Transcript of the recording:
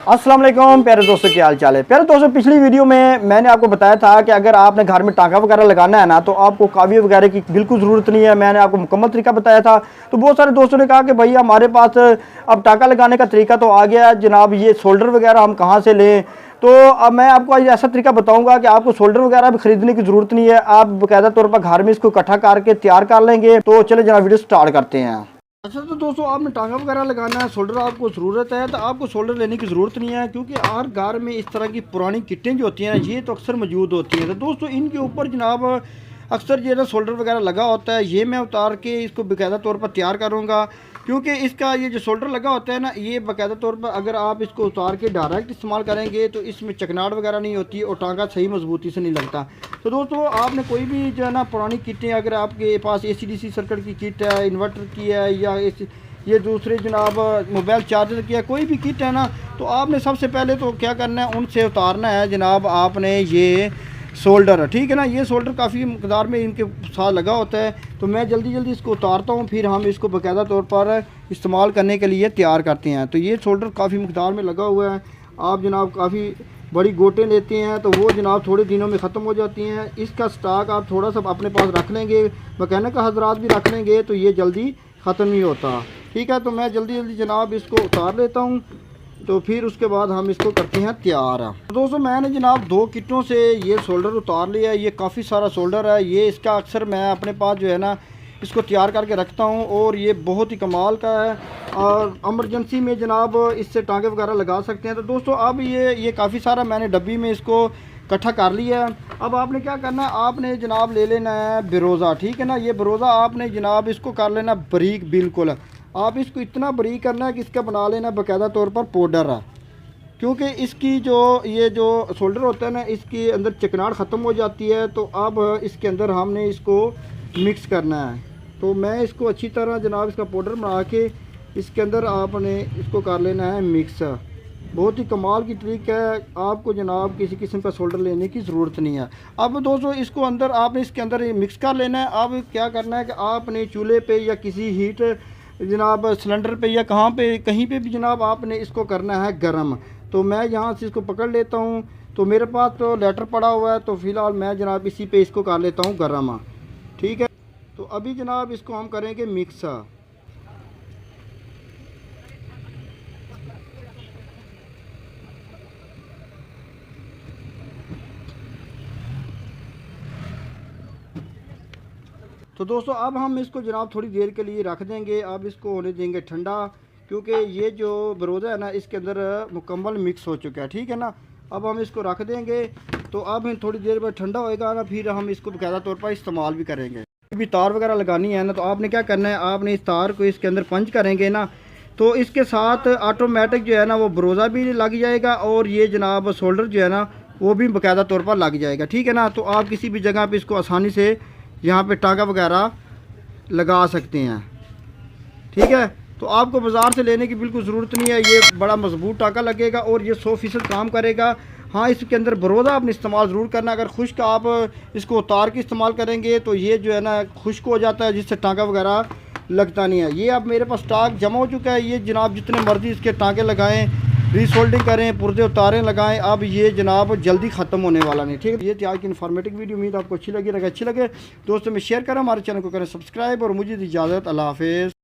अस्सलाम वालेकुम प्यारे दोस्तों, क्या हाल चाल है। प्यारे दोस्तों, पिछली वीडियो में मैंने आपको बताया था कि अगर आपने घर में टांका वगैरह लगाना है ना, तो आपको काविया वगैरह की बिल्कुल ज़रूरत नहीं है। मैंने आपको मुकम्मल तरीका बताया था। तो बहुत सारे दोस्तों ने कहा कि भैया हमारे पास अब टांका लगाने का तरीका तो आ गया है जनाब, ये शोल्डर वगैरह हम कहाँ से लें। तो अब मैं आपको आज ऐसा तरीका बताऊंगा कि आपको शोल्डर वगैरह भी खरीदने की ज़रूरत नहीं है, आप बाकायदा तौर पर घर में इसको इकट्ठा करके तैयार कर लेंगे। तो चले जनाब वीडियो स्टार्ट करते हैं। अच्छा तो दोस्तों, आपने टांगा वगैरह लगाना है, शोल्डर आपको ज़रूरत है, तो आपको शोल्डर लेने की ज़रूरत नहीं है, क्योंकि हर घर में इस तरह की पुरानी किटें जो होती हैं ना, ये तो अक्सर मौजूद होती हैं। तो दोस्तों, इनके ऊपर जनाब अक्सर जो है ना शोल्डर वगैरह लगा होता है। ये मैं उतार के इसको बाकायदा तौर पर तैयार करूँगा, क्योंकि इसका ये जो शोल्डर लगा होता है ना, ये बाकायदा तौर पर अगर आप इसको उतार के डायरेक्ट इस्तेमाल करेंगे तो इसमें चकनाहट वगैरह नहीं होती और टांगा सही मजबूती से नहीं लगता। तो दोस्तों, आपने कोई भी जो है ना पुरानी किटें, अगर आपके पास ACDC सर्किट की किट है, इन्वर्टर की है, या ये दूसरे जनाब मोबाइल चार्जर की है, कोई भी किट है ना, तो आपने सबसे पहले तो क्या करना है, उनसे उतारना है जनाब आपने ये शोल्डर। ठीक है ना, ये शोल्डर काफ़ी मकदार में इनके साथ लगा होता है। तो मैं जल्दी जल्दी इसको उतारता हूँ, फिर हम इसको बाकायदा तौर पर इस्तेमाल करने के लिए तैयार करते हैं। तो ये शोल्डर काफ़ी मकदार में लगा हुआ है। आप जनाब काफ़ी बड़ी गोटें लेते हैं तो वो जनाब थोड़े दिनों में ख़त्म हो जाती हैं। इसका स्टॉक आप थोड़ा सा अपने पास रख लेंगे, मैकेनिक का हजरात भी रख लेंगे, तो ये जल्दी ख़त्म नहीं होता। ठीक है, तो मैं जल्दी जल्दी जनाब इसको उतार लेता हूँ, तो फिर उसके बाद हम इसको करते हैं तैयार। तो दोस्तों, मैंने जनाब 2 किटों से ये शोल्डर उतार लिया है। ये काफ़ी सारा शोल्डर है। ये इसका अक्सर मैं अपने पास जो है ना इसको तैयार करके रखता हूँ, और ये बहुत ही कमाल का है, और इमरजेंसी में जनाब इससे टांगे वगैरह लगा सकते हैं। तो दोस्तों, अब ये काफ़ी सारा मैंने डब्बी में इसको इकट्ठा कर लिया है। अब आपने क्या करना है, आपने जनाब ले लेना है बिरोज़ा। ठीक है ना, ये बिरोज़ा आपने जनाब इसको कर लेना बारीक, बिल्कुल आप इसको इतना बारीक करना है कि इसका बना लेना बाकायदा तौर पर पाउडर है, क्योंकि इसकी ये जो शोल्डर होता है ना, इसके अंदर चिकनाहट ख़त्म हो जाती है। तो अब इसके अंदर हमने इसको मिक्स करना है। तो मैं इसको अच्छी तरह जनाब इसका पाउडर बना के इसके अंदर आपने इसको कर लेना है मिक्स। बहुत ही कमाल की ट्रिक है, आपको जनाब किसी किस्म का शोल्डर लेने की ज़रूरत नहीं है। अब दोस्तों, इसको अंदर आपने इसके अंदर मिक्स कर लेना है। अब क्या करना है कि आपने चूल्हे पे या किसी हीट जनाब सिलेंडर पे या कहीं पे भी जनाब आपने इसको करना है गरम। तो मैं यहाँ से इसको पकड़ लेता हूँ। तो मेरे पास तो लेटर पड़ा हुआ है, तो फ़िलहाल मैं जनाब इसी पे इसको कर लेता हूँ गरम। ठीक है, तो अभी जनाब इसको हम करेंगे मिक्स। तो दोस्तों, अब हम इसको जनाब थोड़ी देर के लिए रख देंगे। अब इसको होने देंगे ठंडा, क्योंकि ये जो बरोदा है ना इसके अंदर मुकम्मल मिक्स हो चुका है। ठीक है ना, अब हम इसको रख देंगे। तो अब थोड़ी देर बाद ठंडा होएगा ना, फिर हम इसको बाकायदा तौर पर इस्तेमाल भी करेंगे। अभी तार वगैरह लगानी है ना, तो आपने क्या करना है, आपने इस तार को इसके अंदर पंच करेंगे ना, तो इसके साथ ऑटोमेटिक जो है ना वो बरोदा भी लग जाएगा, और ये जनाब शोल्डर जो है ना वो भी बाकायदा तौर पर लग जाएगा। ठीक है ना, तो आप किसी भी जगह पर इसको आसानी से यहाँ पे टांगा वगैरह लगा सकते हैं। ठीक है, तो आपको बाज़ार से लेने की बिल्कुल ज़रूरत नहीं है। ये बड़ा मजबूत टांका लगेगा और ये 100% काम करेगा। हाँ, इसके अंदर बरोदा आपने इस्तेमाल ज़रूर करना। अगर खुश्क आप इसको उतार के इस्तेमाल करेंगे तो ये जो है ना खुश्क हो जाता है, जिससे टांका वगैरह लगता नहीं है। ये अब मेरे पास स्टॉक जमा हो चुका है। ये जनाब जितने मर्जी इसके टांके लगाएँ, रीसोल्डिंग करें, पुर्जे उतारें, लगाएं, अब ये जनाब जल्दी ख़त्म होने वाला नहीं। ठीक है, ये थी आज की इन्फॉर्मेटिव वीडियो। उम्मीद आपको अच्छी लगी। अगर अच्छी लगे दोस्तों में शेयर करें, हमारे चैनल को करें सब्सक्राइब, और मुझे दी इजाज़त। अल्लाह हाफ़िज़।